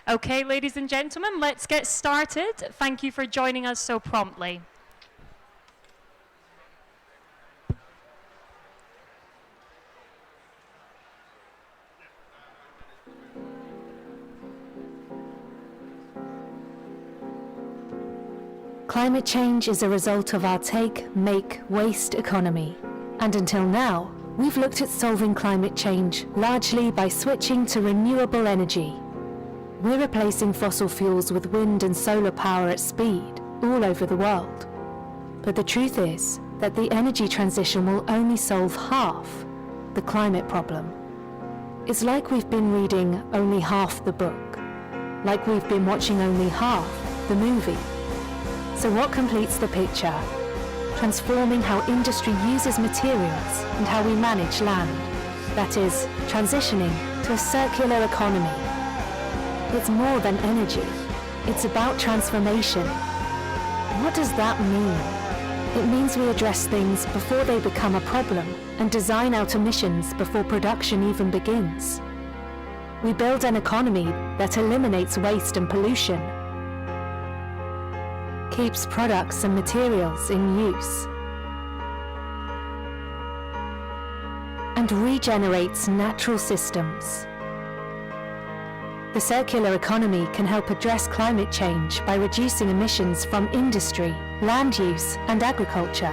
Okay, ladies and gentlemen, let's get started. Thank you for joining us so promptly. Climate change is a result of our take, make, waste economy. And until now, we've looked at solving climate change largely by switching to renewable energy. We're replacing fossil fuels with wind and solar power at speed all over the world. But the truth is that the energy transition will only solve half the climate problem. It's like we've been reading only half the book, like we've been watching only half the movie. So what completes the picture? Transforming how industry uses materials and how we manage land. That is, transitioning to a circular economy. It's more than energy. It's about transformation. What does that mean? It means we address things before they become a problem and design out emissions before production even begins. We build an economy that eliminates waste and pollution, keeps products and materials in use, and regenerates natural systems. The circular economy can help address climate change by reducing emissions from industry, land use, and agriculture.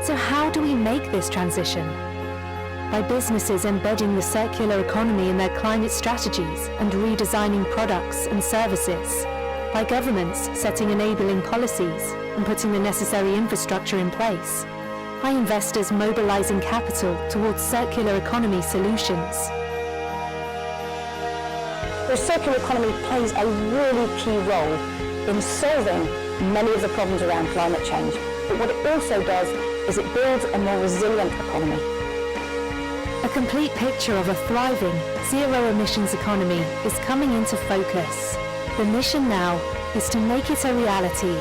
So how do we make this transition? By businesses embedding the circular economy in their climate strategies and redesigning products and services. By governments setting enabling policies and putting the necessary infrastructure in place. By investors mobilizing capital towards circular economy solutions. The circular economy plays a really key role in solving many of the problems around climate change. But what it also does is it builds a more resilient economy. A complete picture of a thriving, zero-emissions economy is coming into focus. The mission now is to make it a reality.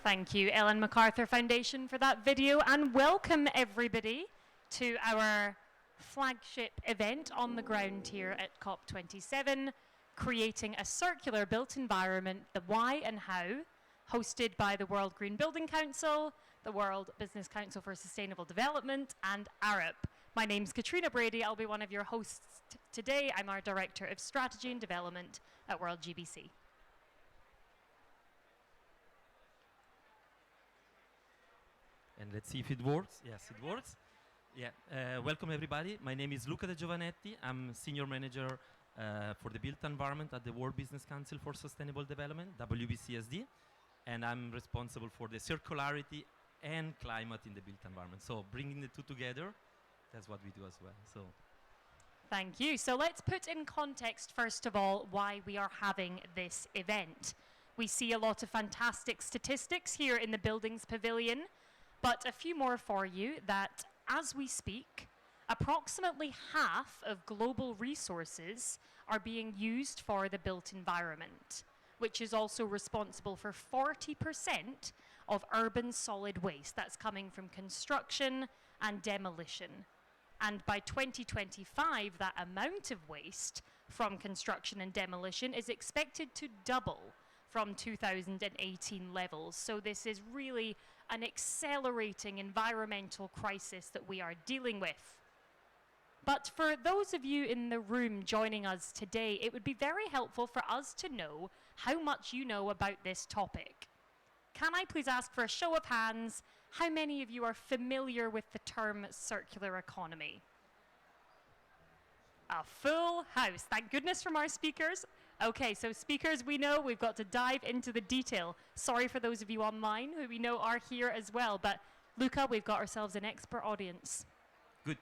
Thank you, Ellen MacArthur Foundation, for that video, and welcome everybody to our flagship event on the ground here at COP27, Creating a Circular Built Environment, the Why and How, hosted by the World Green Building Council, the World Business Council for Sustainable Development, and ARUP. My name's Katrina Brady. I'll be one of your hosts today. I'm our Director of Strategy and Development at World GBC. And let's see if it works. Yes, it works. Yeah, welcome everybody. My name is Luca De Giovanetti. I'm Senior Manager for the Built Environment at the World Business Council for Sustainable Development, WBCSD, and I'm responsible for the circularity and climate in the built environment. So bringing the two together, that's what we do as well. So, thank you. So let's put in context, first of all, why we are having this event. We see a lot of fantastic statistics here in the Buildings Pavilion, but a few more for you that as we speak, approximately half of global resources are being used for the built environment, which is also responsible for 40% of urban solid waste that's coming from construction and demolition. And by 2025, that amount of waste from construction and demolition is expected to double from 2018 levels. So this is really an accelerating environmental crisis that we are dealing with. But for those of you in the room joining us today, it would be very helpful for us to know how much you know about this topic. Can I please ask for a show of hands, how many of you are familiar with the term circular economy? A full house. Thank goodness from our speakers. Okay, so speakers we know, we've got to dive into the detail. Sorry for those of you online who we know are here as well, but Luca, we've got ourselves an expert audience. good.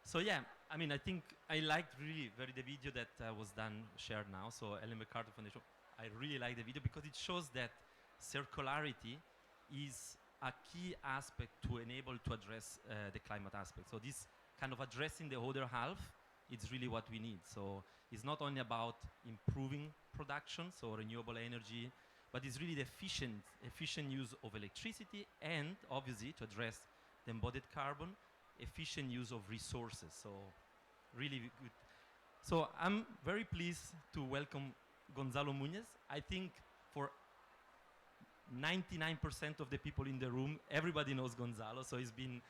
So yeah, I mean, I think I liked really very the video that was done, shared now. So Ellen MacArthur Foundation, I really like the video because it shows that circularity is a key aspect to enable to address the climate aspect. So this kind of addressing the other half, it's really what we need. So it's not only about improving production, so renewable energy, but it's really the efficient use of electricity, and obviously to address the embodied carbon, efficient use of resources. So really good. So I'm very pleased to welcome Gonzalo Muñez. I think for 99% of the people in the room, everybody knows Gonzalo. So he's been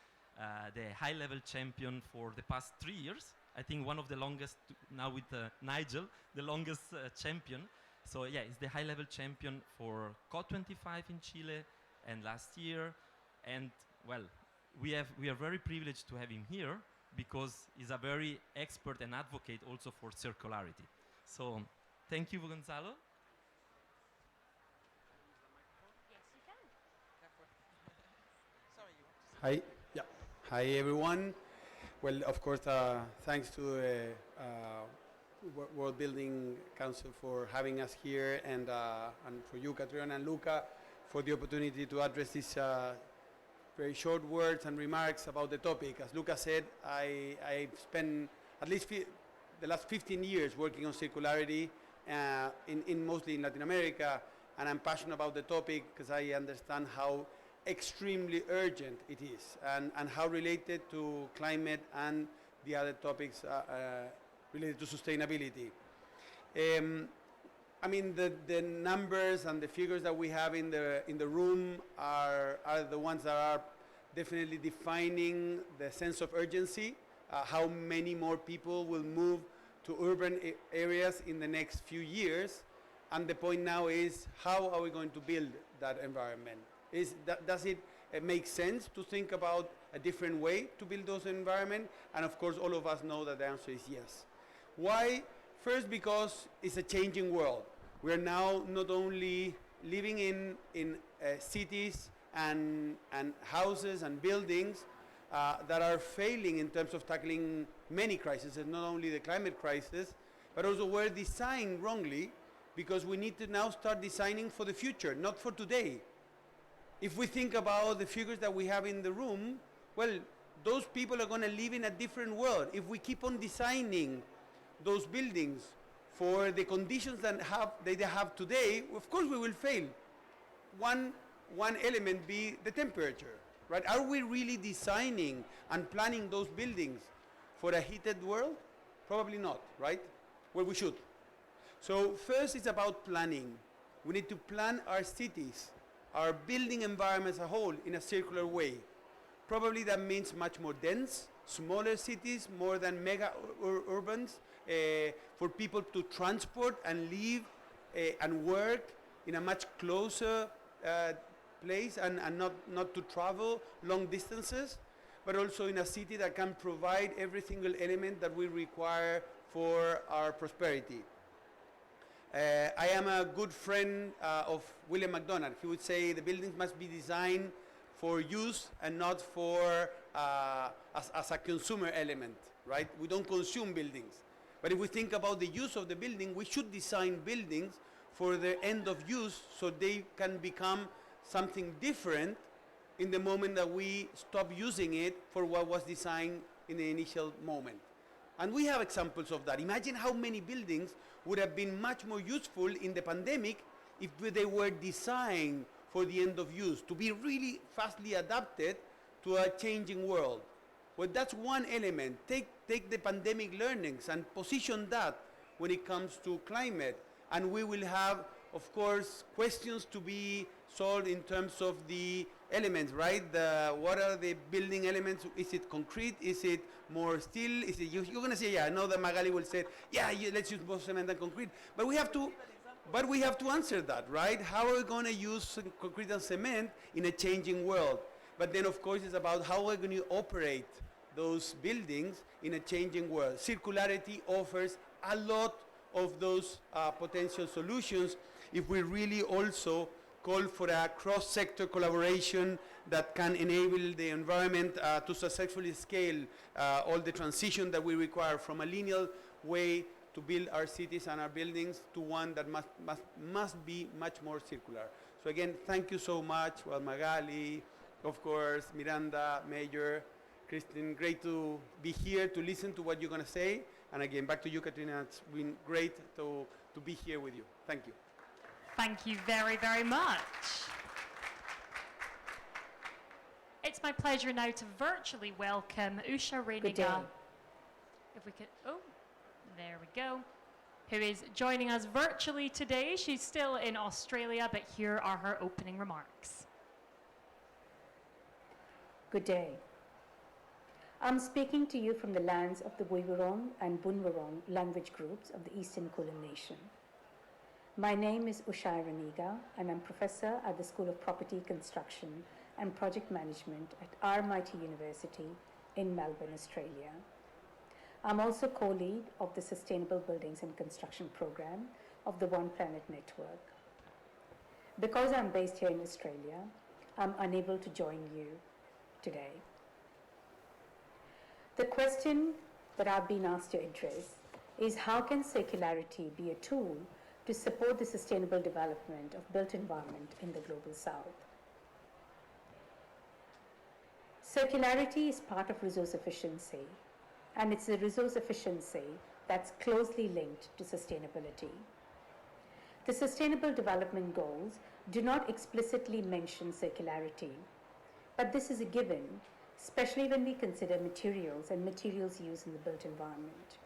the high-level champion for the past 3 years. I think one of the longest, now with Nigel, the longest champion. So yeah, he's the high-level champion for COP25 in Chile and last year. And well, we are very privileged to have him here because he's a very expert and advocate also for circularity. So thank you, Gonzalo. Hi, yeah. Hi, everyone. Well, of course, thanks to the World Building Council for having us here, and for you, Catriona and Luca, for the opportunity to address these very short words and remarks about the topic. As Luca said, I've spent at least the last 15 years working on circularity, mostly in Latin America, and I'm passionate about the topic because I understand how extremely urgent it is, and how related to climate and the other topics related to sustainability. I mean, the numbers and the figures that we have in the room are the ones that are definitely defining the sense of urgency, how many more people will move to urban areas in the next few years, and the point now is, how are we going to build that environment? Does it make sense to think about a different way to build those environments? And of course, all of us know that the answer is yes. Why? First, because it's a changing world. We are now not only living in cities and houses and buildings that are failing in terms of tackling many crises, and not only the climate crisis, but also were designed wrongly, because we need to now start designing for the future, not for today. If we think about the figures that we have in the room, well, those people are going to live in a different world. If we keep on designing those buildings for the conditions that they have today, of course we will fail. One element be the temperature, right? Are we really designing and planning those buildings for a heated world? Probably not, right? Well, we should. So first, it's about planning. We need to plan our cities, our building environment as a whole, in a circular way. Probably that means much more dense, smaller cities, more than mega urbans, for people to transport and live and work in a much closer place, and not to travel long distances, but also in a city that can provide every single element that we require for our prosperity. I am a good friend of William McDonald. He would say the buildings must be designed for use and not for as a consumer element, right? We don't consume buildings. But if we think about the use of the building, we should design buildings for the end of use so they can become something different in the moment that we stop using it for what was designed in the initial moment. And we have examples of that. Imagine how many buildings would have been much more useful in the pandemic if they were designed for the end of use, to be really fastly adapted to a changing world. Well, that's one element. Take the pandemic learnings and position that when it comes to climate. And we will have, of course, questions to be solved in terms of the elements, right? What are the building elements? Is it concrete? Is it more steel? Is it, you're going to say, yeah, I know that Magali will say, yeah, let's use both cement and concrete. But we have to answer that, right? How are we going to use concrete and cement in a changing world? But then, of course, it's about how we're going to operate those buildings in a changing world. Circularity offers a lot of those potential solutions if we really also call for a cross-sector collaboration that can enable the environment to successfully scale all the transition that we require from a linear way to build our cities and our buildings to one that must be much more circular. So again, thank you so much. Well, Magali, of course, Miranda, Major, Christine, great to be here to listen to what you're going to say. And again, back to you, Katrina. It's been great to be here with you. Thank you. Thank you very, very much. It's my pleasure now to virtually welcome Usha Good day. Reiniger. If we could, oh, there we go. Who is joining us virtually today. She's still in Australia, but here are her opening remarks. Good day. I'm speaking to you from the lands of the Woiwurrung and Bunwurrung language groups of the Eastern Kulin Nation. My name is Usha Reiniger, and I'm professor at the School of Property, Construction and Project Management at RMIT University in Melbourne, Australia. I'm also co-lead of the Sustainable Buildings and Construction Program of the One Planet Network. Because I'm based here in Australia, I'm unable to join you today. The question that I've been asked to address is how can circularity be a tool to support the sustainable development of built environment in the global south? Circularity is part of resource efficiency, and it's the resource efficiency that's closely linked to sustainability. The Sustainable Development Goals do not explicitly mention circularity, but this is a given, especially when we consider materials and materials used in the built environment.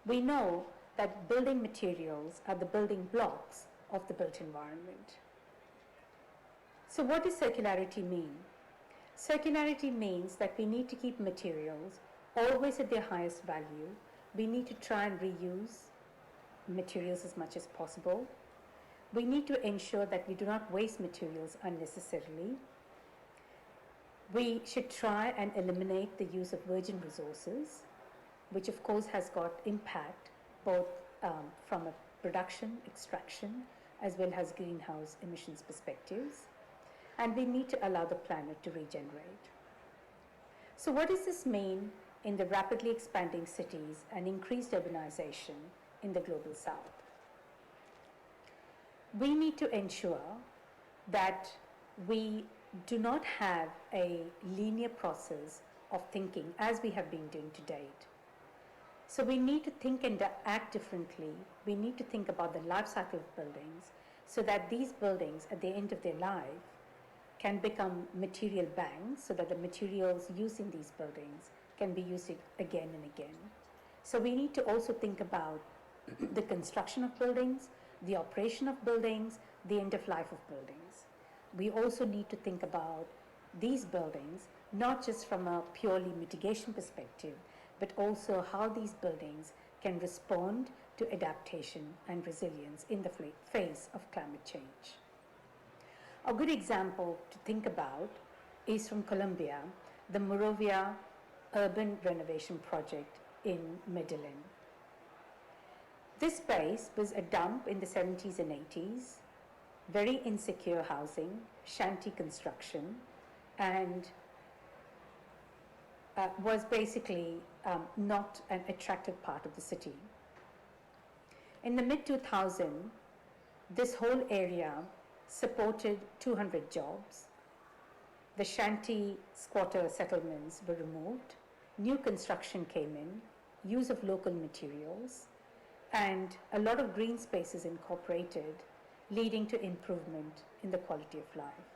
We know that building materials are the building blocks of the built environment. So what does circularity mean? Circularity means that we need to keep materials always at their highest value. We need to try and reuse materials as much as possible. We need to ensure that we do not waste materials unnecessarily. We should try and eliminate the use of virgin resources, which of course has got impact both from a production, extraction, as well as greenhouse emissions perspectives. And we need to allow the planet to regenerate. So what does this mean in the rapidly expanding cities and increased urbanization in the global south? We need to ensure that we do not have a linear process of thinking as we have been doing to date. So we need to think and act differently. We need to think about the life cycle of buildings so that these buildings at the end of their life can become material banks so that the materials used in these buildings can be used again and again. So we need to also think about the construction of buildings, the operation of buildings, the end of life of buildings. We also need to think about these buildings, not just from a purely mitigation perspective, but also how these buildings can respond to adaptation and resilience in the face of climate change. A good example to think about is from Colombia, the Morovia Urban Renovation Project in Medellin. This space was a dump in the 70s and 80s, very insecure housing, shanty construction, and was basically not an attractive part of the city. In the mid-2000s, this whole area supported 200 jobs. The shanty squatter settlements were removed, new construction came in, use of local materials, and a lot of green spaces incorporated, leading to improvement in the quality of life.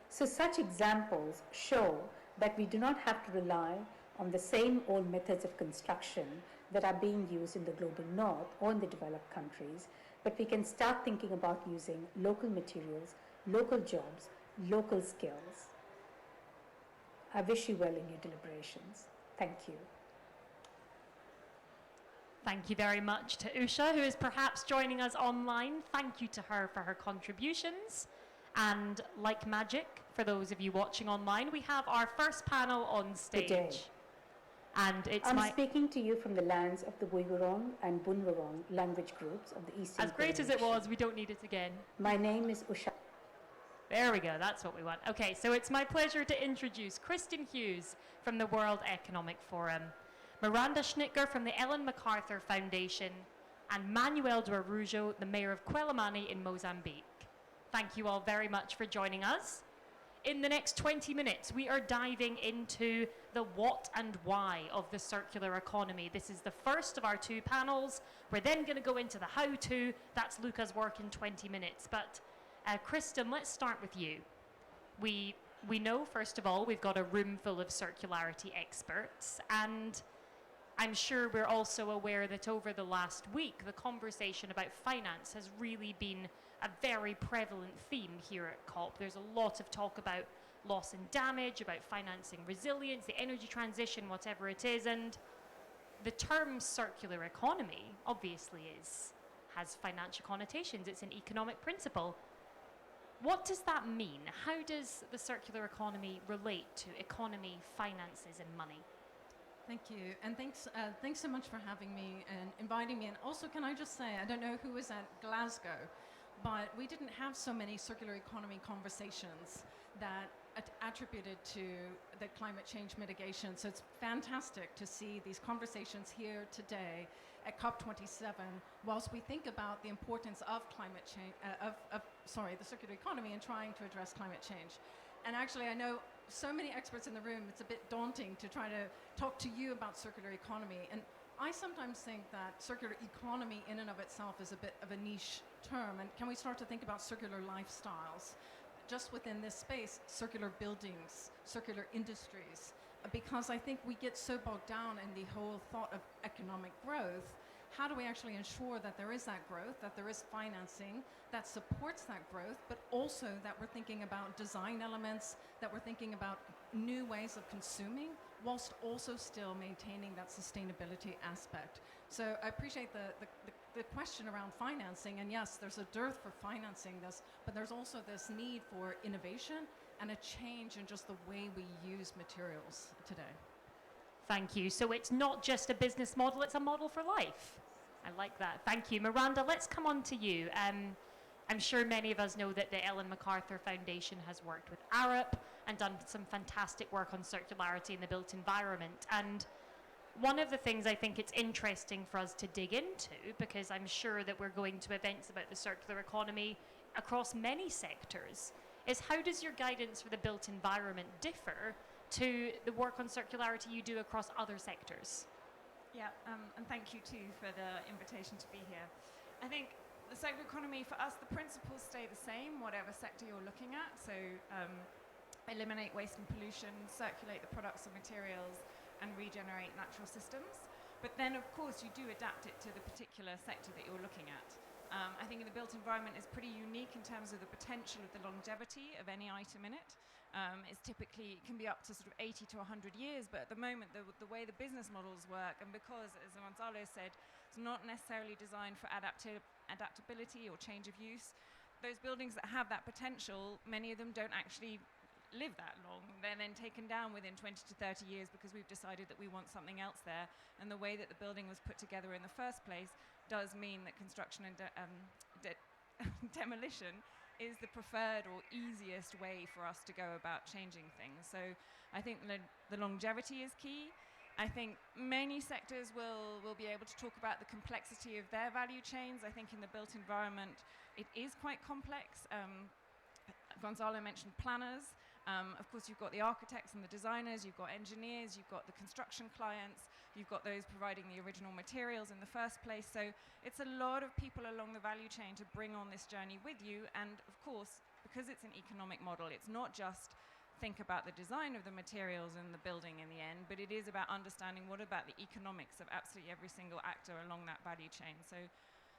So such examples show that we do not have to rely on the same old methods of construction that are being used in the global north or in the developed countries, but we can start thinking about using local materials, local jobs, local skills. I wish you well in your deliberations. Thank you. Thank you very much to Usha, who is perhaps joining us online. Thank you to her for her contributions. And like magic, for those of you watching online, we have our first panel on stage. Good day. And it's I'm speaking to you from the lands of the Woiwurrung and Bunwurrung language groups of the Eastern As great as it was, we don't need it again. My name is Usha. There we go, that's what we want. Okay, so it's my pleasure to introduce Kristen Hughes from the World Economic Forum, Miranda Schnitger from the Ellen MacArthur Foundation, and Manuel do Araújo, the Mayor of Quelimane in Mozambique. Thank you all very much for joining us. In the next 20 minutes, we are diving into the what and why of the circular economy. This is the first of our two panels. We're then going to go into the how-to. That's Luca's work in 20 minutes. But Kristen, let's start with you. We know, first of all, we've got a room full of circularity experts, and I'm sure we're also aware that over the last week, the conversation about finance has really been a very prevalent theme here at COP. There's a lot of talk about loss and damage, about financing resilience, the energy transition, whatever it is, and the term circular economy obviously has financial connotations. It's an economic principle. What does that mean? How does the circular economy relate to economy, finances, and money? Thank you, and thanks so much for having me and inviting me. And also, can I just say, I don't know who was at Glasgow, but we didn't have so many circular economy conversations that attributed to the climate change mitigation. So it's fantastic to see these conversations here today at COP27, whilst we think about the importance of climate change, the circular economy and trying to address climate change. And actually, I know so many experts in the room, it's a bit daunting to try to talk to you about circular economy. And I sometimes think that circular economy in and of itself is a bit of a niche term. And can we start to think about circular lifestyles? Just within this space, circular buildings, circular industries, because I think we get so bogged down in the whole thought of economic growth. How do we actually ensure that there is that growth, that there is financing that supports that growth, but also that we're thinking about design elements, that we're thinking about new ways of consuming, whilst also still maintaining that sustainability aspect. So I appreciate the question around financing, and yes, there's a dearth for financing this, but there's also this need for innovation and a change in just the way we use materials today. Thank you. So it's not just a business model, it's a model for life. I like that. Thank you. Miranda, let's come on to you. I'm sure many of us know that the Ellen MacArthur Foundation has worked with Arup and done some fantastic work on circularity in the built environment. And one of the things I think it's interesting for us to dig into, because I'm sure that we're going to events about the circular economy across many sectors, is how does your guidance for the built environment differ to the work on circularity you do across other sectors? Yeah, and thank you too for the invitation to be here. I think the circular economy, for us, the principles stay the same, whatever sector you're looking at. So eliminate waste and pollution, circulate the products and materials, and regenerate natural systems. But then, of course, you do adapt it to the particular sector that you're looking at. I think in the built environment is pretty unique in terms of the potential of the longevity of any item in it. It's typically, it can be up to sort of 80 to 100 years, but at the moment, the way the business models work, and because, as Gonzalo said, it's not necessarily designed for adaptability or change of use, those buildings that have that potential, many of them don't actually live that long. They're then taken down within 20 to 30 years because we've decided that we want something else there. And the way that the building was put together in the first place does mean that construction and demolition is the preferred or easiest way for us to go about changing things. So I think the longevity is key. I think many sectors will be able to talk about the complexity of their value chains. I think in the built environment, it is quite complex. Gonzalo mentioned planners. Of course, you've got the architects and the designers, you've got engineers, you've got the construction clients, you've got those providing the original materials in the first place. So it's a lot of people along the value chain to bring on this journey with you. And of course, because it's an economic model, it's not just think about the design of the materials and the building in the end, but it is about understanding what about the economics of absolutely every single actor along that value chain. So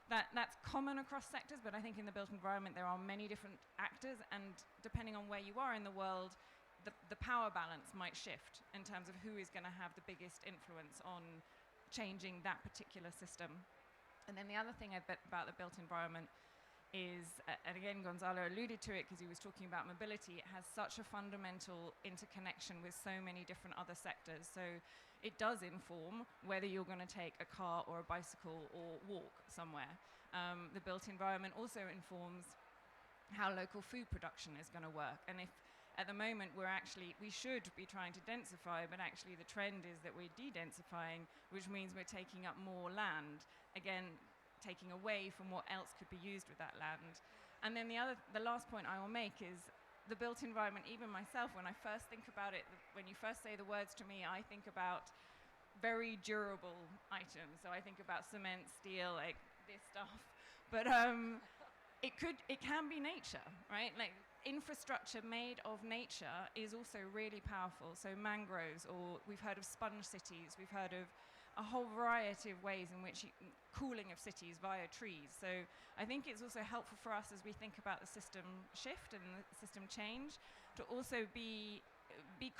that's common across sectors, but I think in the built environment there are many different actors, and depending on where you are in the world, the power balance might shift in terms of who is going to have the biggest influence on changing that particular system. And then the other thing about the built environment is, and again Gonzalo alluded to it because he was talking about mobility, it has such a fundamental interconnection with so many different other sectors. So it does inform whether you're going to take a car or a bicycle or walk somewhere. The built environment also informs how local food production is going to work. And if at the moment we should be trying to densify, but actually the trend is that we're de-densifying, which means we're taking up more land, again, taking away from what else could be used with that land. And then the last point I will make is the built environment, even myself, when I first think about it, when you first say the words to me, I think about very durable items. So I think about cement, steel, like this stuff. But it can be nature, right? Like infrastructure made of nature is also really powerful. So mangroves, or we've heard of sponge cities, we've heard of a whole variety of ways in which cooling of cities via trees. So I think it's also helpful for us as we think about the system shift and the system change to also be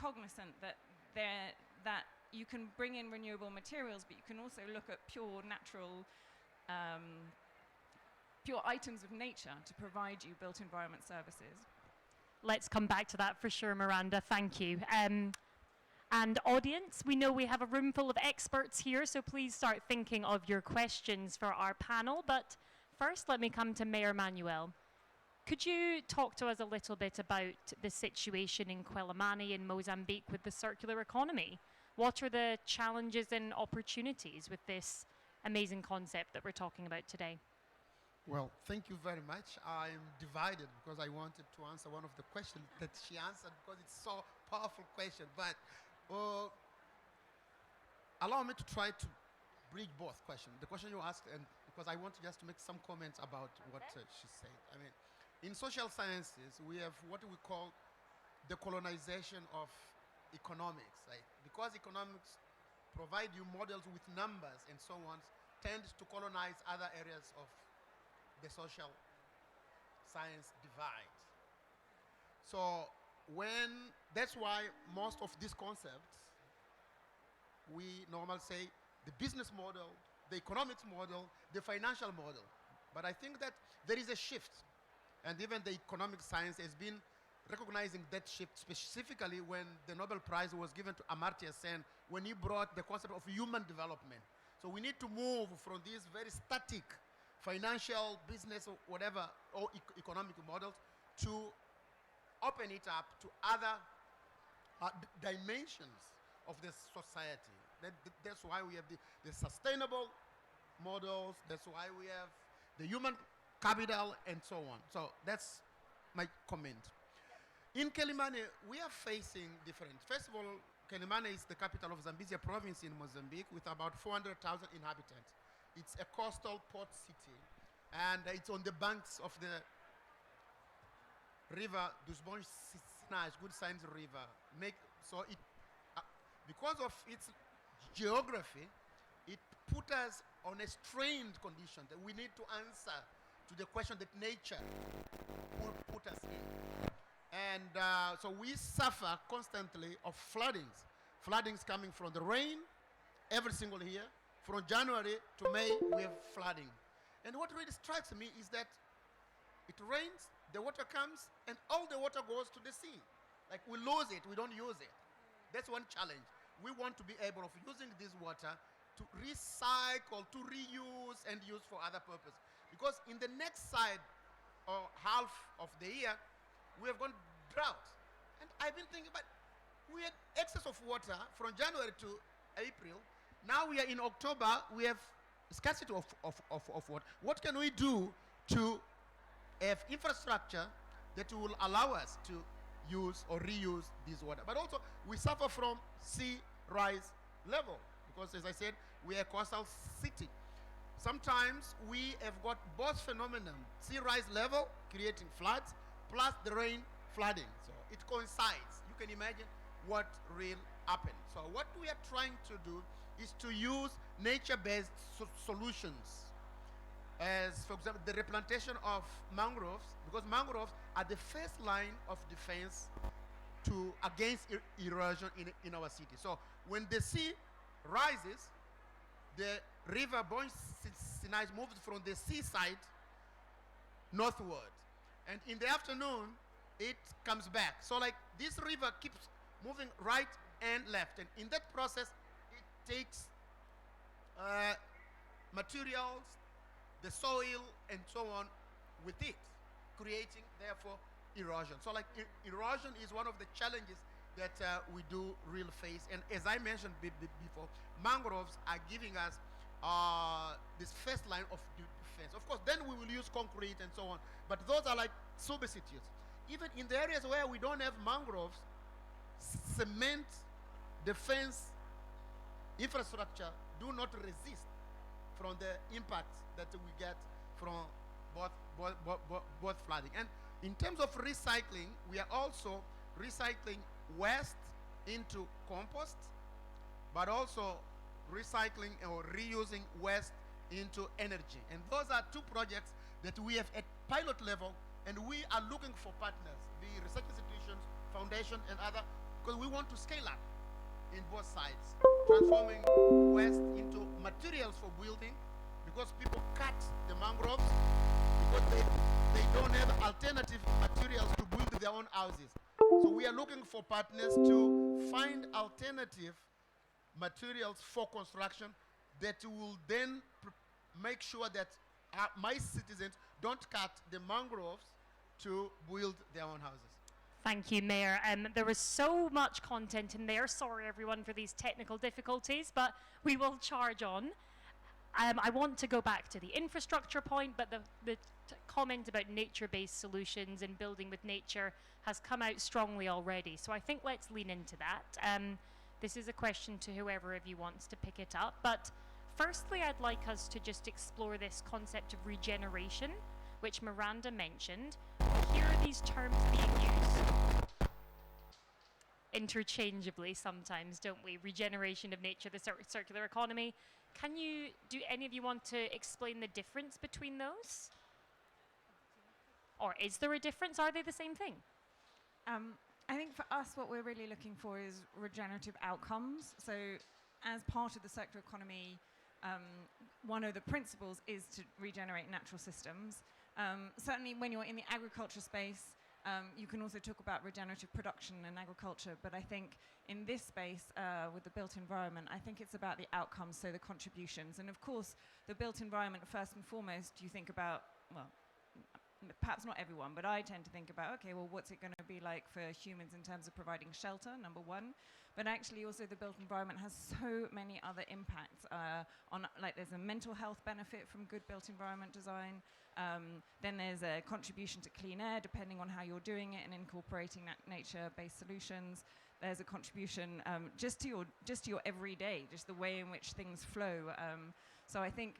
cognizant that you can bring in renewable materials, but you can also look at pure natural pure items of nature to provide you built environment services. Let's come back to that for sure, Miranda. Thank you. And audience, we know we have a room full of experts here, so please start thinking of your questions for our panel. But first, let me come to Mayor Manuel. Could you talk to us a little bit about the situation in Quelimane in Mozambique with the circular economy? What are the challenges and opportunities with this amazing concept that we're talking about today? Well, thank you very much. I'm divided because I wanted to answer one of the questions that she answered because it's so powerful question. But allow me to try to bridge both questions. The question you asked, and because I want just to make some comments about what she said. I mean, in social sciences, we have what we call the colonization of economics. Right? Because economics provide you models with numbers and so on, tends to colonize other areas of the social science divide. So that's why most of these concepts, we normally say the business model, the economics model, the financial model. But I think that there is a shift, and even the economic science has been recognizing that shift specifically when the Nobel Prize was given to Amartya Sen, when he brought the concept of human development. So we need to move from these very static financial, business, or whatever, or economic models to open it up to other dimensions of the society. That's why we have the sustainable models, that's why we have the human capital, and so on. So that's my comment. In Quelimane, we are facing different. First of all, Quelimane is the capital of Zambezia province in Mozambique with about 400,000 inhabitants. It's a coastal port city, and it's on the banks of the river dos Bons Sinais, Good Signs River. Because of its geography, it put us on a strained condition that we need to answer to the question that nature put us in. And so we suffer constantly of floodings. Floodings coming from the rain every single year. From January to May, we have flooding. And what really strikes me is that it rains, the water comes, and all the water goes to the sea. Like we lose it, we don't use it. That's one challenge. We want to be able of using this water to recycle, to reuse, and use for other purposes. Because in the next side or half of the year, we have gone drought. And I've been thinking about, we had excess of water from January to April. Now we are in October, we have scarcity of water. What can we do to have infrastructure that will allow us to use or reuse this water? But also, we suffer from sea rise level because, as I said, we are a coastal city. Sometimes we have got both phenomenon, sea rise level creating floods, plus the rain flooding. So it coincides. You can imagine what will happen. So what we are trying to do is to use nature-based solutions. As, for example, the replantation of mangroves, because mangroves are the first line of defense against erosion in our city. So when the sea rises, the river Bons Sinais moves from the seaside northward. And in the afternoon, it comes back. So like this river keeps moving right and left. And in that process, takes materials, the soil, and so on with it, creating, therefore, erosion. So like erosion is one of the challenges that we do real face. And as I mentioned before, mangroves are giving us this first line of defense. Of course, then we will use concrete and so on, but those are like substitutes. even in the areas where we don't have mangroves, cement, defense, infrastructure do not resist from the impacts that we get from both flooding. And in terms of recycling, we are also recycling waste into compost, but also recycling or reusing waste into energy. And those are two projects that we have at pilot level, and we are looking for partners, be research institutions, foundation, and other, because we want to scale up in both sides, transforming waste into materials for building, because people cut the mangroves because they don't have alternative materials to build their own houses. So we are looking for partners to find alternative materials for construction that will then make sure that my citizens don't cut the mangroves to build their own houses. Thank you, Mayor. There was so much content in there. Sorry, everyone, for these technical difficulties, but we will charge on. I want to go back to the infrastructure point, but the comment about nature-based solutions and building with nature has come out strongly already. So I think let's lean into that. This is a question to whoever of you wants to pick it up. But firstly, I'd like us to just explore this concept of regeneration, which Miranda mentioned. We hear these terms being used interchangeably sometimes, don't we? Regeneration of nature, the circular economy. Do any of you want to explain the difference between those? Or is there a difference? Are they the same thing? I think for us, what we're really looking for is regenerative outcomes. So as part of the circular economy, one of the principles is to regenerate natural systems. Certainly when you're in the agriculture space, you can also talk about regenerative production and agriculture, but I think in this space, with the built environment, I think it's about the outcomes, so the contributions. And of course, the built environment, first and foremost, you think about, well, perhaps not everyone, but I tend to think about, okay, well, what's it going to be like for humans in terms of providing shelter, number one. But actually also the built environment has so many other impacts like there's a mental health benefit from good built environment design. Then there's a contribution to clean air, depending on how you're doing it and incorporating nature-based solutions. There's a contribution just to your everyday, just the way in which things flow. So I think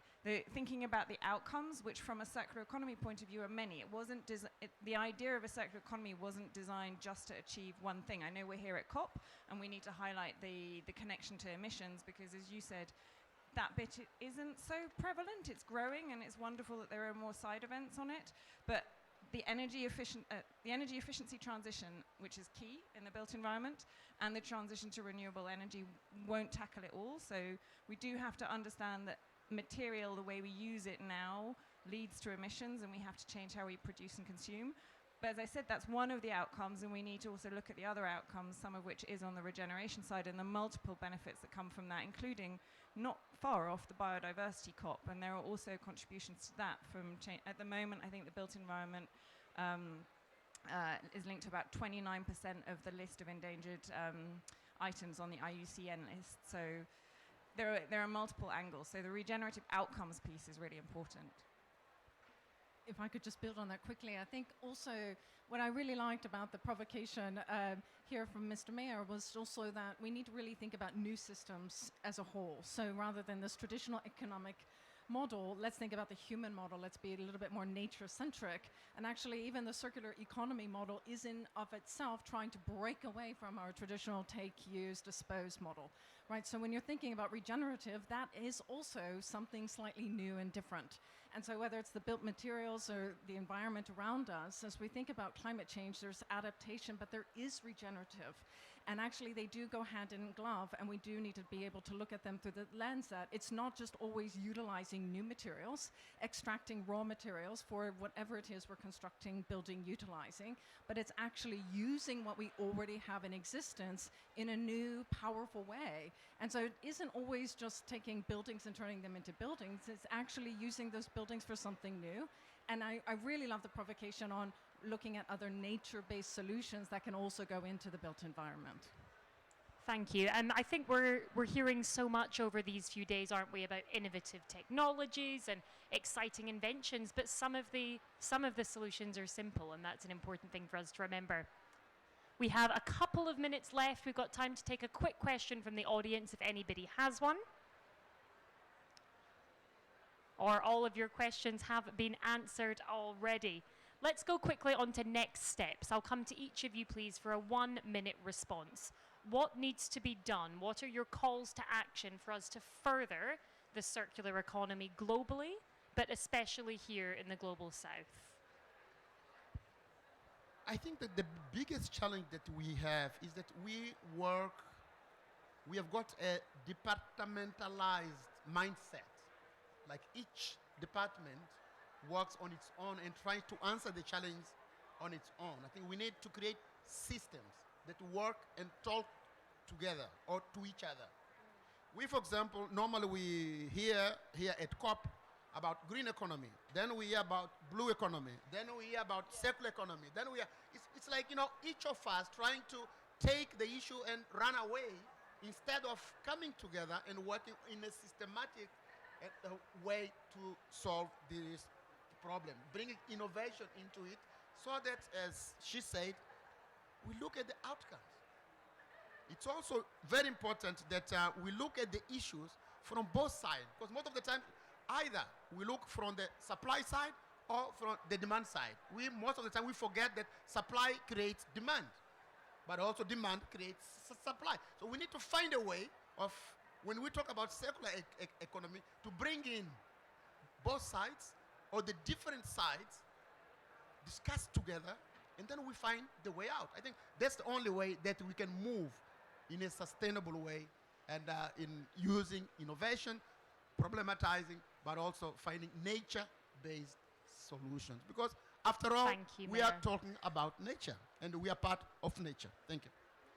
thinking about the outcomes, which from a circular economy point of view are many. It wasn't the idea of a circular economy wasn't designed just to achieve one thing. I know we're here at COP, and we need to highlight the connection to emissions, because as you said, that bit isn't so prevalent. It's growing, and it's wonderful that there are more side events on it. But the energy efficiency transition, which is key in the built environment, and the transition to renewable energy won't tackle it all. So we do have to understand that material, the way we use it now, leads to emissions, and we have to change how we produce and consume. But as I said, that's one of the outcomes, and we need to also look at the other outcomes, some of which is on the regeneration side, and the multiple benefits that come from that, including not far off the biodiversity COP, and there are also contributions to that from at the moment. I think the built environment is linked to about 29% of the list of endangered items on the IUCN list. So there are multiple angles. So the regenerative outcomes piece is really important. If I could just build on that quickly, I think also what I really liked about the provocation here from Mr. Mayor was also that we need to really think about new systems as a whole. So rather than this traditional economic model, let's think about the human model. Let's be a little bit more nature-centric. And actually, even the circular economy model is in of itself trying to break away from our traditional take, use, dispose model, right? So when you're thinking about regenerative, that is also something slightly new and different. And so whether it's the built materials or the environment around us, as we think about climate change, there's adaptation, but there is regenerative. And actually, they do go hand in glove, and we do need to be able to look at them through the lens that it's not just always utilizing new materials, extracting raw materials for whatever it is we're constructing, building, utilizing, but it's actually using what we already have in existence in a new, powerful way. And so it isn't always just taking buildings and turning them into buildings, it's actually using those buildings for something new. And I really love the provocation on looking at other nature-based solutions that can also go into the built environment. Thank you. I think we're hearing so much over these few days, aren't we, about innovative technologies and exciting inventions, but some of the solutions are simple, and that's an important thing for us to remember. We have a couple of minutes left. We've got time to take a quick question from the audience if anybody has one. Or all of your questions have been answered already. Let's go quickly on to next steps. I'll come to each of you, please, for a 1-minute response. What needs to be done? What are your calls to action for us to further the circular economy globally, but especially here in the global south? I think that the biggest challenge that we have is that we have got a departmentalized mindset. Like each department works on its own and tries to answer the challenge on its own. I think we need to create systems that work and talk together or to each other. We, for example, normally we hear here at COP about green economy, then we hear about blue economy, then we hear about circular economy, then we hear, it's like, each of us trying to take the issue and run away instead of coming together and working in a systematic way to solve this problem, bringing innovation into it so that, as she said, we look at the outcomes. It's also very important that we look at the issues from both sides, because most of the time, either we look from the supply side or from the demand side. Most of the time we forget that supply creates demand, but also demand creates supply. So we need to find a way of, when we talk about circular economy, to bring in both sides or the different sides, discuss together, and then we find the way out. I think that's the only way that we can move in a sustainable way, and in using innovation, problematizing, but also finding nature-based solutions. Because after all, we are talking about nature, and we are part of nature. Thank you.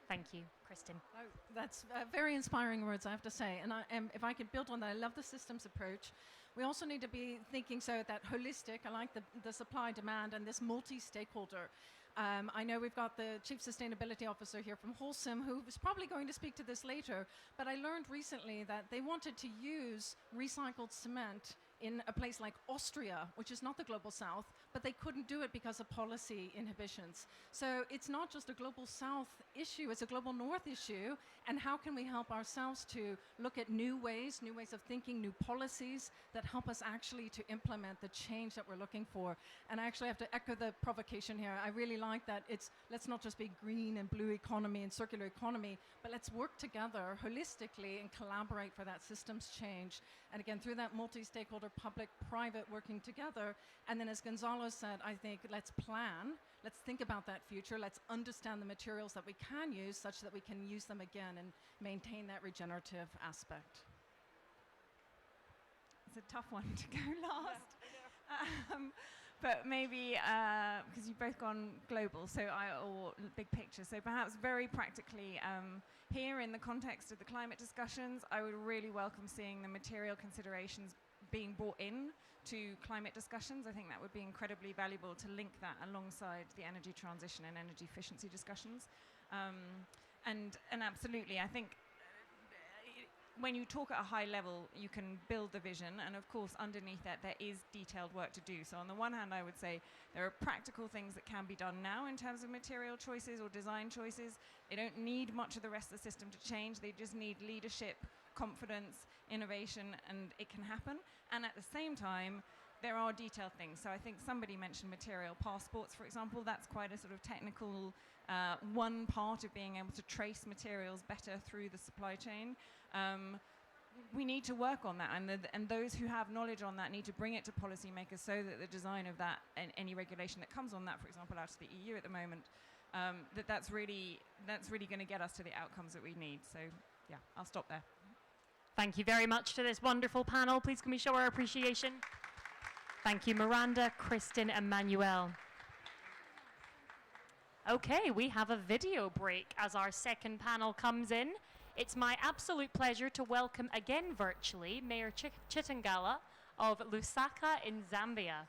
Thank you. Kristen. Oh, that's very inspiring words, I have to say. And if I could build on that, I love the systems approach. We also need to be thinking so that holistic, I like the supply, demand, and this multi-stakeholder. I know we've got the Chief Sustainability Officer here from Wholesome, who is probably going to speak to this later, but I learned recently that they wanted to use recycled cement in a place like Austria, which is not the global south, but they couldn't do it because of policy inhibitions. So it's not just a global south issue, it's a global north issue, and how can we help ourselves to look at new ways of thinking, new policies that help us actually to implement the change that we're looking for. And I actually have to echo the provocation here. I really like that let's not just be green and blue economy and circular economy, but let's work together holistically and collaborate for that systems change. And again, through that multi-stakeholder, public-private working together. And then as Gonzalo said, I think let's plan, let's think about that future, let's understand the materials that we can use such that we can use them again and maintain that regenerative aspect. It's a tough one to go last. But maybe, because you've both gone global, or big picture, so perhaps very practically, here in the context of the climate discussions, I would really welcome seeing the material considerations being brought in to climate discussions. I think that would be incredibly valuable to link that alongside the energy transition and energy efficiency discussions. And absolutely, I think when you talk at a high level, you can build the vision, and of course underneath that there is detailed work to do. So on the one hand, I would say there are practical things that can be done now in terms of material choices or design choices. They don't need much of the rest of the system to change. They just need leadership, confidence, innovation, and it can happen. And at the same time, there are detailed things. So I think somebody mentioned material passports, for example. That's quite a sort of technical one part of being able to trace materials better through the supply chain. We need to work on that, and those who have knowledge on that need to bring it to policymakers so that the design of that and any regulation that comes on that, for example, out of the EU at the moment, that's really going to get us to the outcomes that we need. So yeah, I'll stop there. Thank you very much to this wonderful panel. Please can we show our appreciation? Thank you, Miranda, Kristen, and Manuel. Okay, we have a video break as our second panel comes in. It's my absolute pleasure to welcome again virtually Mayor Chitangala of Lusaka in Zambia.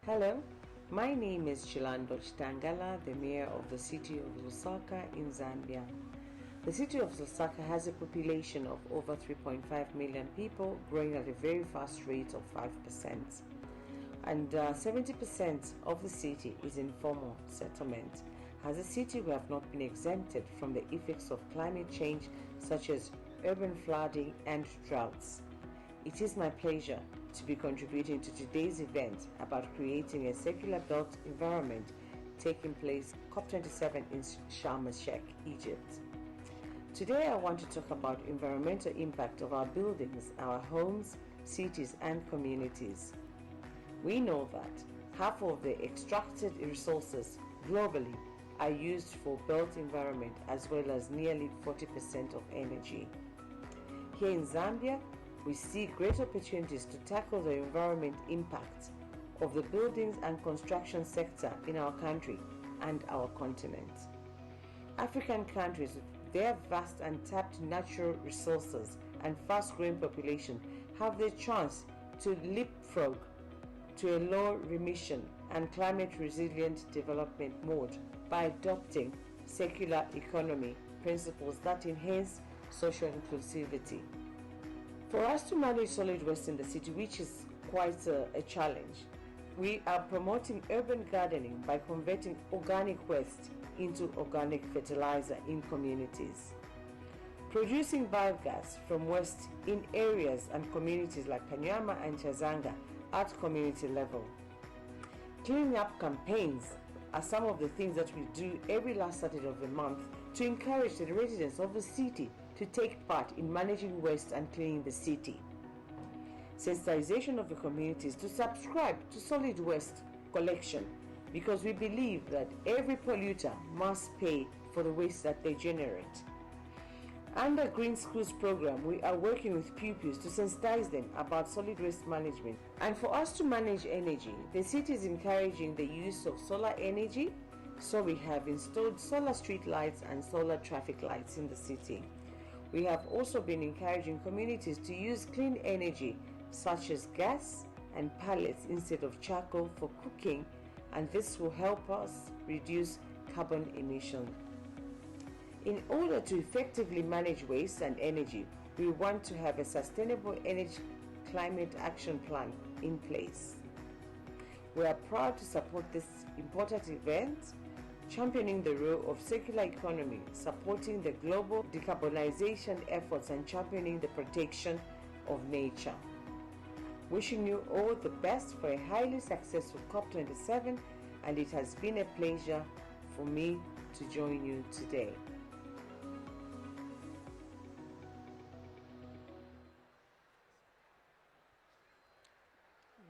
Hello, My name is Chilando Chitangala, the mayor of the city of Lusaka in Zambia. The city of Lusaka has a population of over 3.5 million people, growing at a very fast rate of 5%. And 70% of the city is informal settlement. As a city, we have not been exempted from the effects of climate change, such as urban flooding and droughts. It is my pleasure to be contributing to today's event about creating a circular built environment taking place COP27 in Sharm el-Sheikh, Egypt. Today I want to talk about environmental impact of our buildings, our homes, cities and communities. We know that half of the extracted resources globally are used for built environment as well as nearly 40% of energy. Here in Zambia, we see great opportunities to tackle the environment impact of the buildings and construction sector in our country and our continent. African countries with their vast and tapped natural resources and fast-growing population have the chance to leapfrog to a low emission and climate resilient development mode by adopting circular economy principles that enhance social inclusivity. For us to manage solid waste in the city, which is quite a challenge, we are promoting urban gardening by converting organic waste into organic fertilizer in communities. Producing biogas from waste in areas and communities like Kanyama and Chazanga at community level. Cleaning up campaigns are some of the things that we do every last Saturday of the month to encourage the residents of the city to take part in managing waste and cleaning the city. Sensitization of the communities to subscribe to solid waste collection, because we believe that every polluter must pay for the waste that they generate. Under Green Schools program, we are working with pupils to sensitize them about solid waste management. And for us to manage energy, the city is encouraging the use of solar energy, so we have installed solar street lights and solar traffic lights in the city. We have also been encouraging communities to use clean energy such as gas and pellets instead of charcoal for cooking, and this will help us reduce carbon emission. In order to effectively manage waste and energy, we want to have a sustainable energy climate action plan in place. We are proud to support this important event, championing the role of circular economy, supporting the global decarbonization efforts and championing the protection of nature. Wishing you all the best for a highly successful COP27, and it has been a pleasure for me to join you today.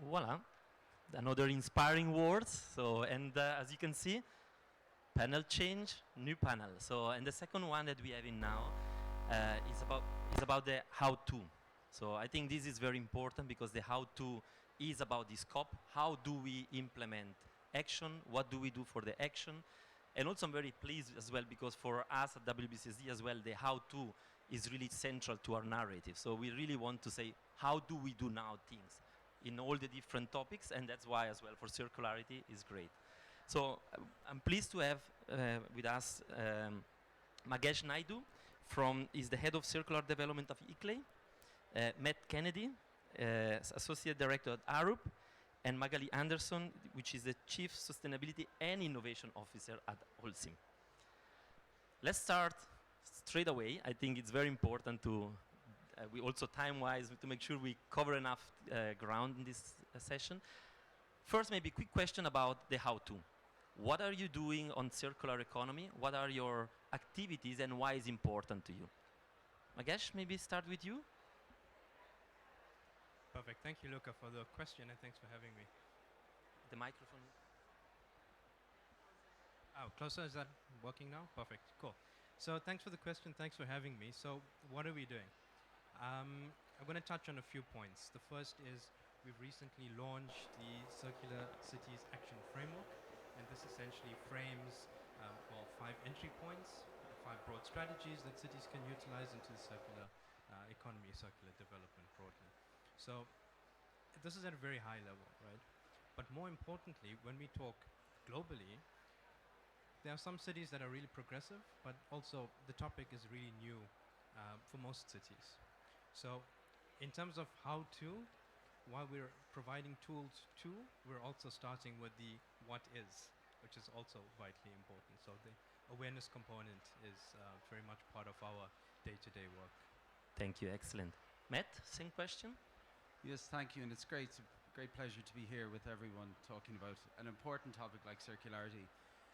Voila, another inspiring words. So, and as you can see, panel change, new panel. So, and the second one that we have in now is about the how-to. So, I think this is very important because the how-to is about this COP. How do we implement action? What do we do for the action? And also, I'm very pleased as well because for us at WBCSD as well, the how-to is really central to our narrative. So, we really want to say, how do we do now things in all the different topics, and that's why as well for circularity is great. So I'm pleased to have with us Magesh Naidu, is the head of circular development of ICLEI, Matt Kennedy, associate director at Arup, and Magali Anderson, which is the chief sustainability and innovation officer at Holcim. Let's start straight away. I think it's very important to we also time-wise to make sure we cover enough ground in this session. First, maybe a quick question about the how-to. What are you doing on circular economy? What are your activities and why is important to you? Magesh, maybe start with you. Perfect. Thank you, Luca, for the question, and thanks for having me. The microphone. Oh, closer. Is that working now? Perfect. Cool. So thanks for the question. Thanks for having me. So what are we doing? I'm going to touch on a few points. The first is we've recently launched the Circular Cities Action Framework, and this essentially frames 5 entry points, 5 broad strategies that cities can utilize into the circular economy, circular development broadly. So this is at a very high level, right? But more importantly, when we talk globally, there are some cities that are really progressive, but also the topic is really new for most cities. So in terms of how to, while we're providing tools to, we're also starting with the what is, which is also vitally important. So the awareness component is very much part of our day-to-day work. Thank you, excellent. Matt, same question? Yes, thank you, and it's great. It's a great pleasure to be here with everyone talking about an important topic like circularity.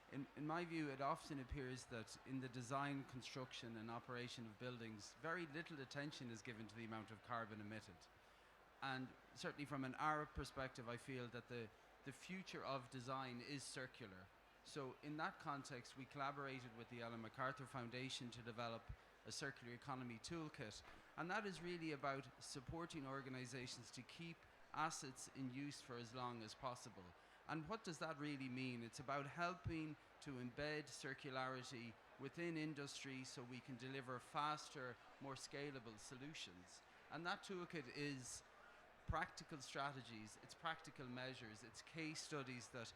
In my view, it often appears that in the design, construction and operation of buildings, very little attention is given to the amount of carbon emitted. And certainly from an Arab perspective, I feel that the future of design is circular. So in that context, we collaborated with the Ellen MacArthur Foundation to develop a circular economy toolkit. And that is really about supporting organizations to keep assets in use for as long as possible. And what does that really mean? It's about helping to embed circularity within industry so we can deliver faster, more scalable solutions. And that toolkit is practical strategies, it's practical measures, it's case studies that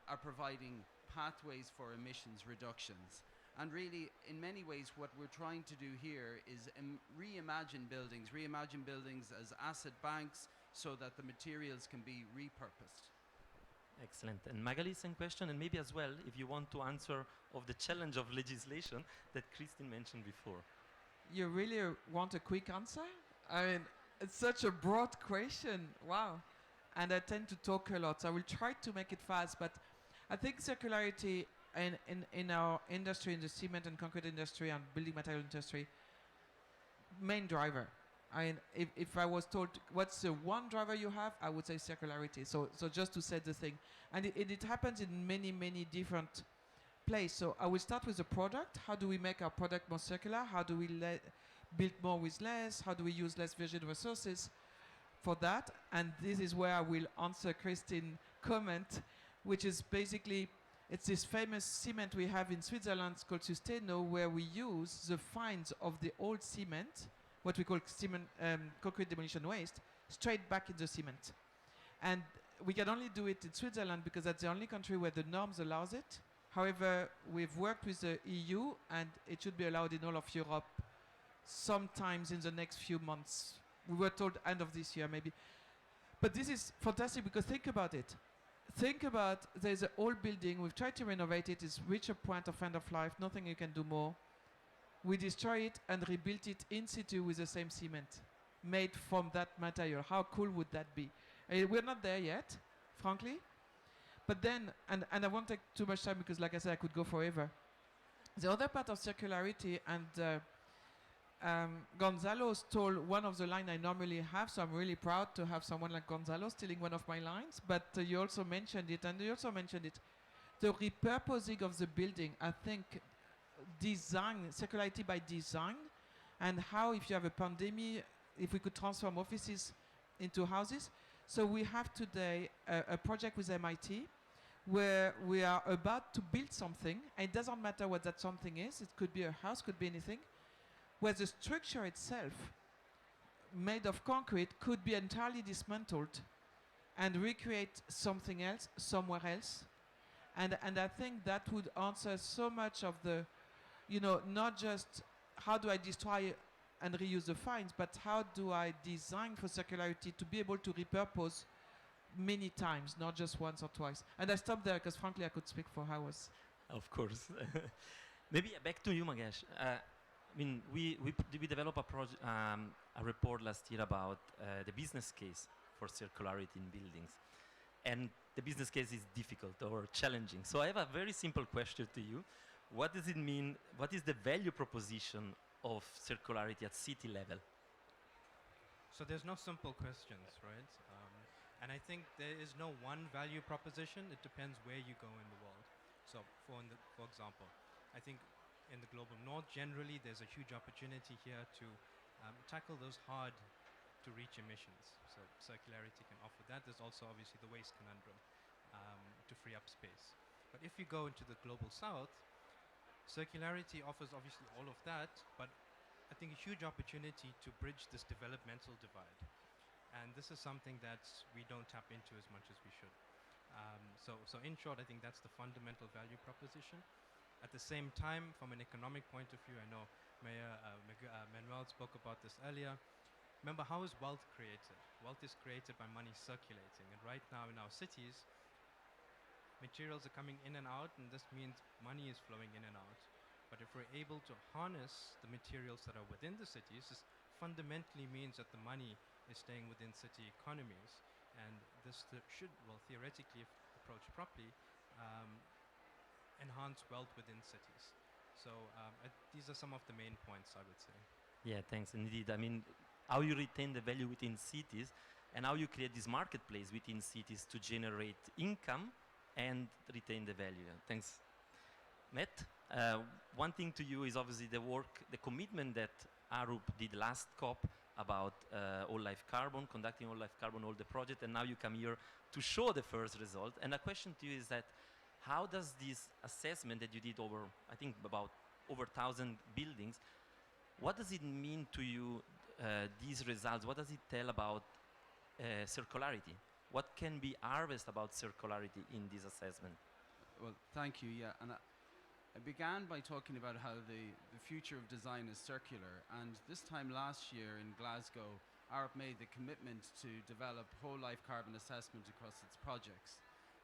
are providing pathways for emissions reductions. And really, in many ways, what we're trying to do here is reimagine buildings as asset banks so that the materials can be repurposed. Excellent. And Magali, same question, and maybe as well, if you want to answer of the challenge of legislation that Christine mentioned before. You really want a quick answer? I mean, it's such a broad question. Wow. And I tend to talk a lot, so I will try to make it fast. But I think circularity in our industry, in the cement and concrete industry and building material industry, main driver. I mean, if I was told what's the one driver you have, I would say circularity. So just to set the thing. And it happens in many different places. So I will start with the product. How do we make our product more circular? How do we build more with less? How do we use less virgin resources for that? And this is where I will answer Christine's comment, which is basically, it's this famous cement we have in Switzerland called Susteno, where we use the fines of the old cement, what we call cement, concrete demolition waste, straight back in the cement. And we can only do it in Switzerland because that's the only country where the norms allows it. However, we've worked with the EU and it should be allowed in all of Europe sometimes in the next few months. We were told end of this year maybe. But this is fantastic because think about it. Think about there's an old building, we've tried to renovate it, it's reached a point of end of life, nothing you can do more. We destroy it and rebuild it in situ with the same cement made from that material. How cool would that be? We're not there yet, frankly. But then, and I won't take too much time because like I said, I could go forever. The other part of circularity, and Gonzalo stole one of the lines I normally have, so I'm really proud to have someone like Gonzalo stealing one of my lines, but you also mentioned it, and you also mentioned it. The repurposing of the building, I think design, circularity by design, and how if you have a pandemic, if we could transform offices into houses. So we have today a project with MIT where we are about to build something, and it doesn't matter what that something is, it could be a house, could be anything, where the structure itself, made of concrete, could be entirely dismantled and recreate something else, somewhere else. And I think that would answer so much of the, not just how do I destroy and reuse the finds, but how do I design for circularity to be able to repurpose many times, not just once or twice. And I stopped there because frankly I could speak for hours. Of course. Maybe back to you, Magesh. I mean, we developed a report last year about the business case for circularity in buildings. And the business case is difficult or challenging. So I have a very simple question to you. What does it mean? What is the value proposition of circularity at city level? So there's no simple questions, right? And I think there is no one value proposition. It depends where you go in the world. So for example, I think in the global north, generally, there's a huge opportunity here to tackle those hard to reach emissions. So circularity can offer that. There's also obviously the waste conundrum to free up space. But if you go into the global south, circularity offers obviously all of that, but I think a huge opportunity to bridge this developmental divide. And this is something that we don't tap into as much as we should. So in short, I think that's the fundamental value proposition. At the same time, from an economic point of view, I know Manuel spoke about this earlier. Remember, how is wealth created? Wealth is created by money circulating. And right now in our cities, materials are coming in and out, and this means money is flowing in and out. But if we're able to harness the materials that are within the cities, this fundamentally means that the money is staying within city economies. And this should, well, theoretically, if approached properly, enhance wealth within cities. So these are some of the main points, I would say. Yeah, thanks. Indeed, I mean, how you retain the value within cities and how you create this marketplace within cities to generate income and retain the value. Thanks. Matt, one thing to you is obviously the work, the commitment that Arup did last COP about all life carbon, conducting all life carbon, all the project, and now you come here to show the first result. And a question to you is that how does this assessment that you did over, I think about over 1,000 buildings, what does it mean to you, these results? What does it tell about circularity? What can be harvested about circularity in this assessment? Well, thank you, yeah. And I began by talking about how the future of design is circular, and this time last year in Glasgow, Arup made the commitment to develop whole life carbon assessment across its projects.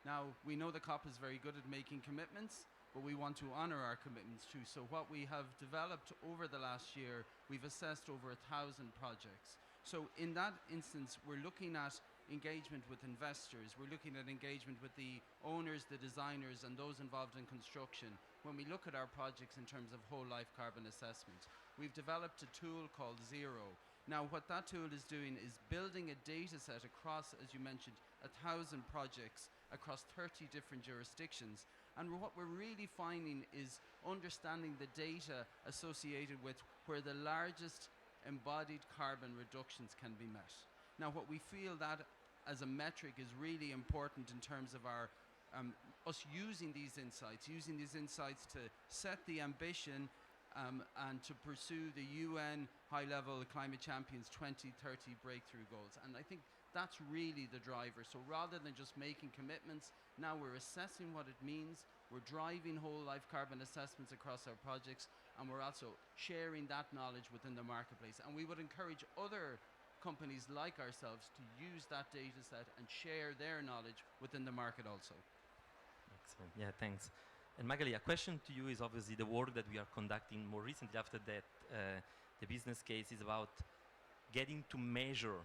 Now, we know the COP is very good at making commitments, but we want to honour our commitments too. So what we have developed over the last year, we've assessed over 1,000 projects. So in that instance, we're looking at engagement with investors, we're looking at engagement with the owners, the designers, and those involved in construction when we look at our projects in terms of whole life carbon assessment. We've developed a tool called Zero. Now what that tool is doing is building a data set across, as you mentioned, 1,000 projects across 30 different jurisdictions. And what we're really finding is understanding the data associated with where the largest embodied carbon reductions can be met. Now what we feel that as a metric is really important in terms of our us using these insights to set the ambition and to pursue the UN high-level climate champions 2030 breakthrough goals. And I think that's really the driver. So rather than just making commitments, now we're assessing what it means, we're driving whole life carbon assessments across our projects, and we're also sharing that knowledge within the marketplace. And we would encourage other companies like ourselves to use that data set and share their knowledge within the market also. Excellent. Yeah, thanks. And Magali, a question to you is obviously the work that we are conducting more recently after that. The business case is about getting to measure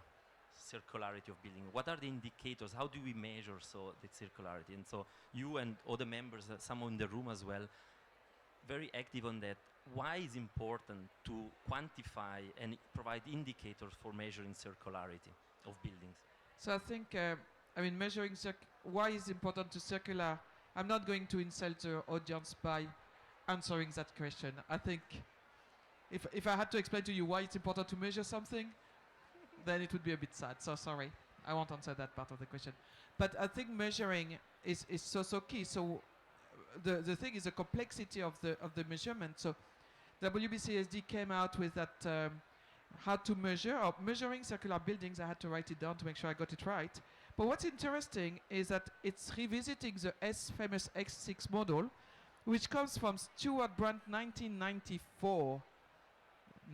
circularity of building. What are the indicators? How do we measure the circularity? And so you and other members, some in the room as well, very active on that. Why is it important to quantify and provide indicators for measuring circularity of buildings? So I think, measuring why is important to circular. I'm not going to insult the audience by answering that question. I think if I had to explain to you why it's important to measure something, then it would be a bit sad. So sorry, I won't answer that part of the question. But I think measuring is so key. So the thing is the complexity of the measurement. So WBCSD came out with that how to measure, or measuring circular buildings. I had to write it down to make sure I got it right. But what's interesting is that it's revisiting the famous X6 model, which comes from Stuart Brand 1994.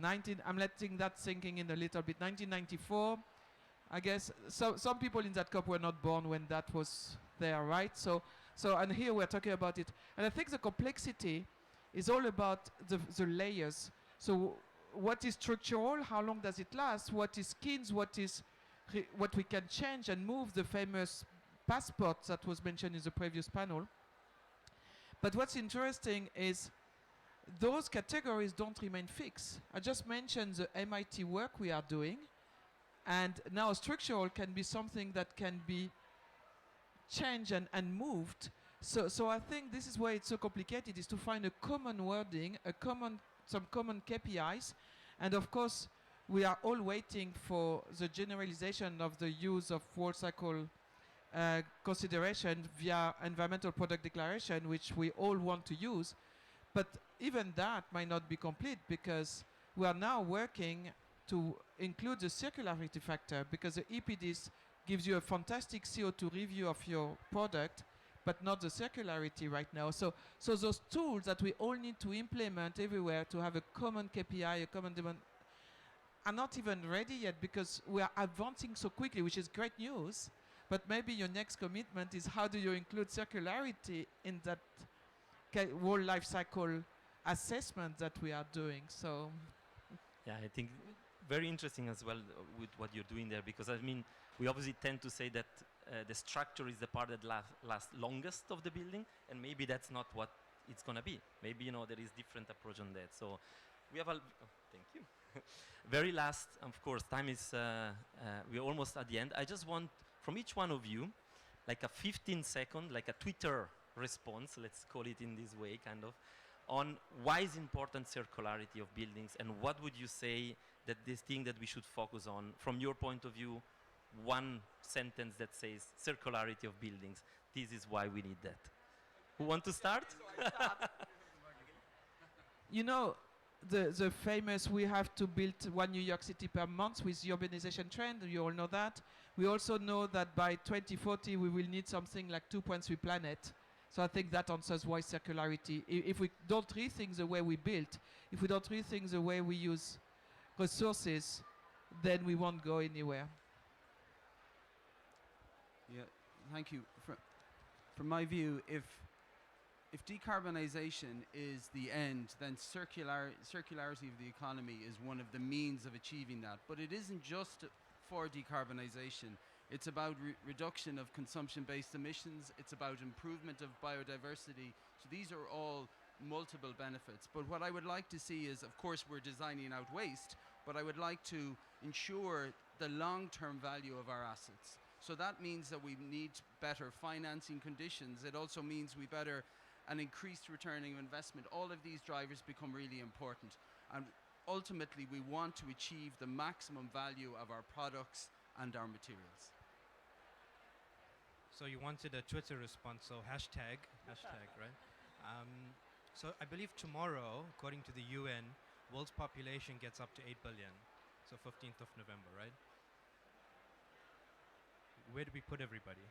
I'm letting that sinking in a little bit. 1994, I guess. So some people in that COP were not born when that was there, right? So and here we're talking about it. And I think the complexity is all about the layers. So what is structural? How long does it last? What is skins? What we can change and move, the famous passport that was mentioned in the previous panel. But what's interesting is those categories don't remain fixed. I just mentioned the MIT work we are doing, and now structural can be something that can be changed and moved. So I think this is why it's so complicated, is to find a common wording, some common KPIs, and of course we are all waiting for the generalization of the use of full cycle consideration via environmental product declaration, which we all want to use. But even that might not be complete, because we are now working to include the circularity factor, because the EPDs gives you a fantastic CO2 review of your product, but not the circularity right now. So those tools that we all need to implement everywhere to have a common KPI, a common demand, are not even ready yet because we are advancing so quickly, which is great news. But maybe your next commitment is how do you include circularity in that whole life cycle assessment that we are doing. So Yeah, I think very interesting as well with what you're doing there, because I mean, we obviously tend to say that the structure is the part that lasts longest of the building, and maybe that's not what it's gonna be. Maybe, you know, there is different approach on that. So we have thank you. Very last, of course, time is, we're almost at the end. I just want from each one of you, like a 15-second, like a Twitter response, let's call it in this way, kind of, on why is important circularity of buildings, and what would you say that this thing that we should focus on, from your point of view, one sentence that says circularity of buildings, this is why we need that. Who want to start? You know, the famous we have to build 1 New York City per month with the urbanization trend, you all know that. We also know that by 2040 we will need something like 2.3 planet. So I think that answers why circularity. If we don't rethink the way we build, if we don't rethink the way we use resources, then we won't go anywhere. Yeah, thank you. From my view, if decarbonization is the end, then circularity of the economy is one of the means of achieving that. But it isn't just for decarbonization. It's about reduction of consumption-based emissions. It's about improvement of biodiversity. So these are all multiple benefits. But what I would like to see is, of course, we're designing out waste, but I would like to ensure the long-term value of our assets. So that means that we need better financing conditions. It also means we better an increased returning of investment. All of these drivers become really important. And ultimately, we want to achieve the maximum value of our products and our materials. So you wanted a Twitter response, so hashtag, right? So I believe tomorrow, according to the UN, world's population gets up to 8 billion. So 15th of November, right? Where do we put everybody?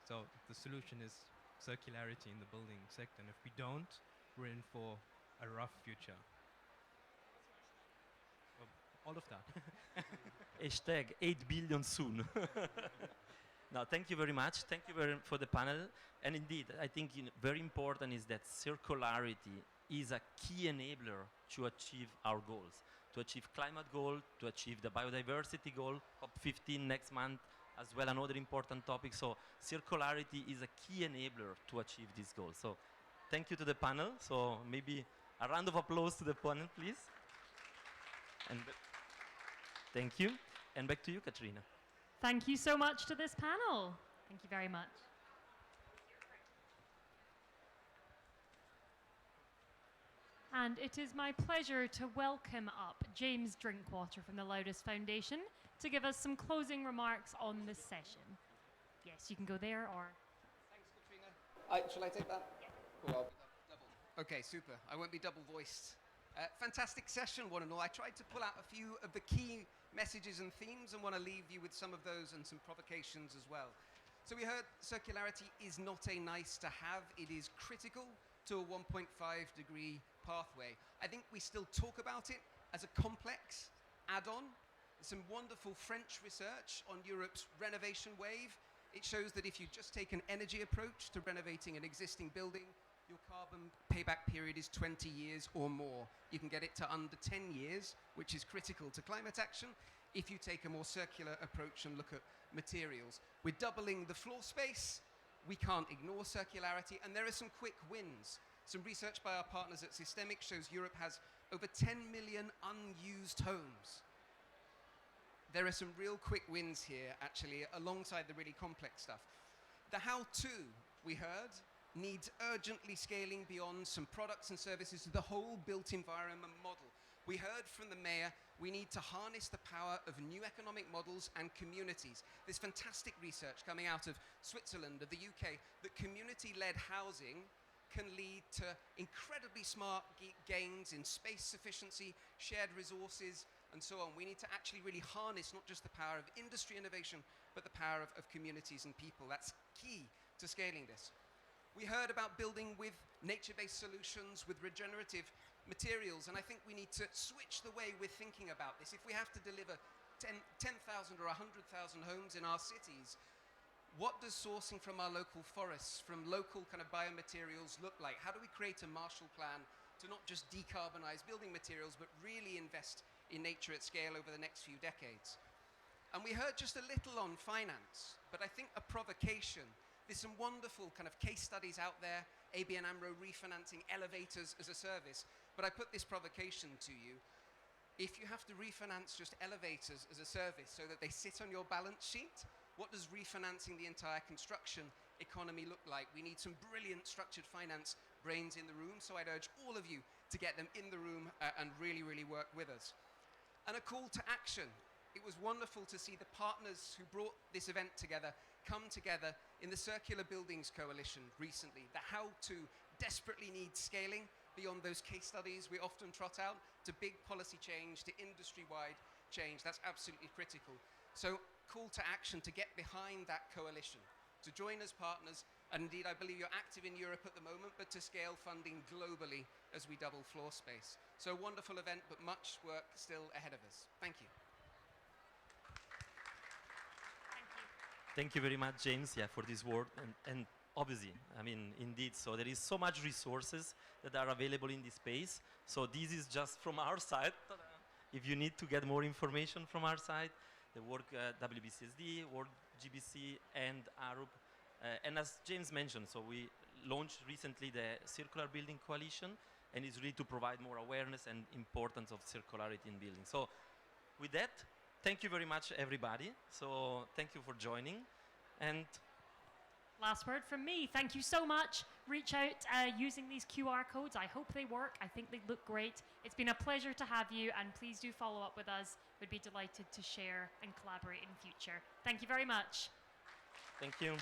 So the solution is circularity in the building sector. And if we don't, we're in for a rough future. All of that. Hashtag 8 billion soon. Now, thank you very much. Thank you for the panel. And indeed, I think very important is that circularity is a key enabler to achieve our goals, to achieve climate goal, to achieve the biodiversity goal, COP15 next month, as well another important topic. So circularity is a key enabler to achieve this goal. So thank you to the panel. So maybe a round of applause to the panel, please. And thank you. And back to you, Katrina. Thank you so much to this panel. Thank you very much. And it is my pleasure to welcome up James Drinkwater from the Loudest Foundation to give us some closing remarks on this session. Yes, you can go there, or... Thanks, Katrina. Shall I take that? Yeah. Cool, I'll be double. Okay, super. I won't be double-voiced. Fantastic session, one and all. I tried to pull out a few of the key messages and themes and want to leave you with some of those and some provocations as well. So we heard circularity is not a nice to have. It is critical to a 1.5 degree pathway. I think we still talk about it as a complex add-on. There's some wonderful French research on Europe's renovation wave. It shows that if you just take an energy approach to renovating an existing building, your carbon payback period is 20 years or more. You can get it to under 10 years, which is critical to climate action, if you take a more circular approach and look at materials. We're doubling the floor space. We can't ignore circularity, and there are some quick wins. Some research by our partners at Systemic shows Europe has over 10 million unused homes. There are some real quick wins here, actually, alongside the really complex stuff. The how-to, we heard, needs urgently scaling beyond some products and services to the whole built environment model. We heard from the mayor, we need to harness the power of new economic models and communities. There's fantastic research coming out of Switzerland, of the UK, that community-led housing can lead to incredibly smart gains in space efficiency, shared resources, and and so on. We need to actually really harness not just the power of industry innovation, but the power of communities and people. That's key to scaling this. We heard about building with nature-based solutions, with regenerative materials, and I think we need to switch the way we're thinking about this. If we have to deliver 10,000 or 100,000 homes in our cities, what does sourcing from our local forests, from local kind of biomaterials look like? How do we create a Marshall Plan to not just decarbonize building materials, but really invest in nature at scale over the next few decades? And we heard just a little on finance, but I think a provocation. There's some wonderful kind of case studies out there, ABN AMRO refinancing elevators as a service, but I put this provocation to you. If you have to refinance just elevators as a service so that they sit on your balance sheet, what does refinancing the entire construction economy look like? We need some brilliant structured finance brains in the room, so I'd urge all of you to get them in the room and really, really work with us. And a call to action. It was wonderful to see the partners who brought this event together come together in the Circular Buildings Coalition recently. The how-to desperately needs scaling beyond those case studies we often trot out to big policy change, to industry-wide change. That's absolutely critical. So call to action to get behind that coalition, to join as partners, and indeed I believe you're active in Europe at the moment, but to scale funding globally as we double floor space. So wonderful event, but much work still ahead of us. Thank you. Thank you very much, James, for this word. And obviously, I mean, indeed, so there is so much resources that are available in this space. So this is just from our side. If you need to get more information from our side, the work WBCSD, World GBC, and ARUP. And as James mentioned, so we launched recently the Circular Building Coalition, and it's really to provide more awareness and importance of circularity in building. So with that, thank you very much, everybody. So thank you for joining. And last word from me. Thank you so much. Reach out using these QR codes. I hope they work. I think they look great. It's been a pleasure to have you, and please do follow up with us. We'd be delighted to share and collaborate in future. Thank you very much. Thank you.